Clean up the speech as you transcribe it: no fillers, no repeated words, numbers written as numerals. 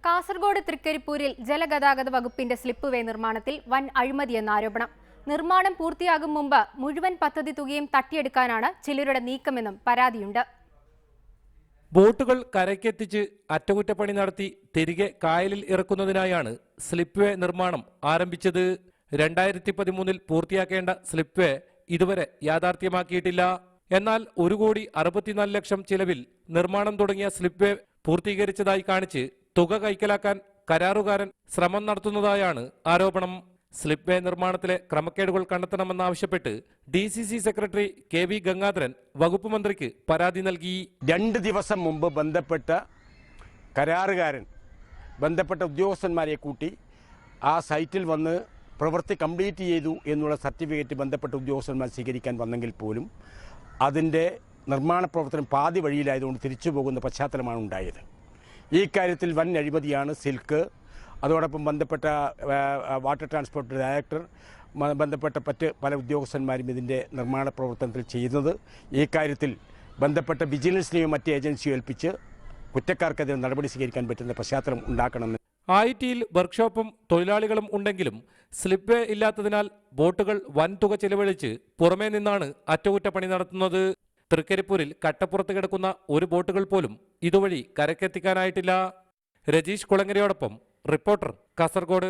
കാസർഗോഡ് തൃക്കരിപ്പൂരിൽ ജലഗതാഗത വകുപ്പിന്റെ സ്ലിപ്പ് വേ നിർമ്മാണത്തിൽ വൻ അഴിമതിയെന്ന ആരോപണം. നിർമ്മാണം പൂർത്തിയാകും മുമ്പ് മുഴുവൻ പദ്ധതി തുകയും തട്ടിയെടുക്കാനാണ് ചിലരുടെ നീക്കമെന്നും പരാതിയുണ്ട്. ബോട്ടുകൾ കരയ്ക്കെത്തിച്ച് അറ്റകുറ്റപ്പണി നടത്തി തിരികെ കായലിൽ ഇറക്കുന്നതിനായാണ് സ്ലിപ്പ് വേ നിർമ്മാണം ആരംഭിച്ചത്. 2013 പൂർത്തിയാക്കേണ്ട സ്ലിപ്പ് വേ ഇതുവരെ യാഥാർത്ഥ്യമാക്കിയിട്ടില്ല. എന്നാൽ 1,64,00,000 ചിലവിൽ നിർമ്മാണം തുടങ്ങിയ സ്ലിപ്പ് വേ പൂർത്തീകരിച്ചതായി കാണിച്ച് തുക കൈക്കലാക്കാൻ കരാറുകാരൻ ശ്രമം നടത്തുന്നതായാണ് ആരോപണം. സ്ലിപ്പ് വേ നിർമ്മാണത്തിലെ ക്രമക്കേടുകൾ കണ്ടെത്തണമെന്നാവശ്യപ്പെട്ട് DCC സെക്രട്ടറി KV ഗംഗാധരൻ വകുപ്പ് മന്ത്രിക്ക് പരാതി നൽകി. 2 ദിവസം മുമ്പ് ബന്ധപ്പെട്ട കരാറുകാരൻ ബന്ധപ്പെട്ട ഉദ്യോഗസ്ഥന്മാരെ കൂട്ടി ആ സൈറ്റിൽ വന്ന് പ്രവൃത്തി കംപ്ലീറ്റ് ചെയ്തു എന്നുള്ള സർട്ടിഫിക്കറ്റ് ബന്ധപ്പെട്ട ഉദ്യോഗസ്ഥന്മാർ സ്വീകരിക്കാൻ വന്നെങ്കിൽ പോലും അതിൻ്റെ നിർമ്മാണ പ്രവർത്തനം പാതി വഴിയിലായതുകൊണ്ട് തിരിച്ചു പോകുന്ന പശ്ചാത്തലമാണ് ഉണ്ടായത്. ഈ കാര്യത്തിൽ വൻ അഴിമതിയാണ് സിൽക്ക്, അതോടൊപ്പം ബന്ധപ്പെട്ട വാട്ടർ ട്രാൻസ്പോർട്ട് ഡയറക്ടർ, ബന്ധപ്പെട്ട പല ഉദ്യോഗസ്ഥന്മാരും ഇതിൻ്റെ നിർമ്മാണ പ്രവർത്തനത്തിൽ ചെയ്യുന്നത്. ഈ കാര്യത്തിൽ ബന്ധപ്പെട്ട വിജിലൻസിനെയോ മറ്റ് ഏജൻസിയോ ഏൽപ്പിച്ച് കുറ്റക്കാർക്കെതിരെ നടപടി സ്വീകരിക്കാൻ പറ്റുന്ന പശ്ചാത്തലം ഉണ്ടാക്കണമെന്ന്. ITയിൽ വർക്ക്ഷോപ്പും തൊഴിലാളികളും ഉണ്ടെങ്കിലും സ്ലിപ്പ് വേ ഇല്ലാത്തതിനാൽ ബോട്ടുകൾ വൻ തുക ചെലവഴിച്ച് പുറമേ നിന്നാണ് അറ്റകുറ്റപ്പണി നടത്തുന്നത്. തൃക്കരിപ്പൂരിൽ കട്ടപ്പുറത്ത് കിടക്കുന്ന ഒരു ബോട്ടുകൾ പോലും ഇതുവഴി കരക്കെത്തിക്കാനായിട്ടില്ല. രജീഷ് കുളങ്ങരയോടൊപ്പം റിപ്പോർട്ടർ, കാസർഗോഡ്.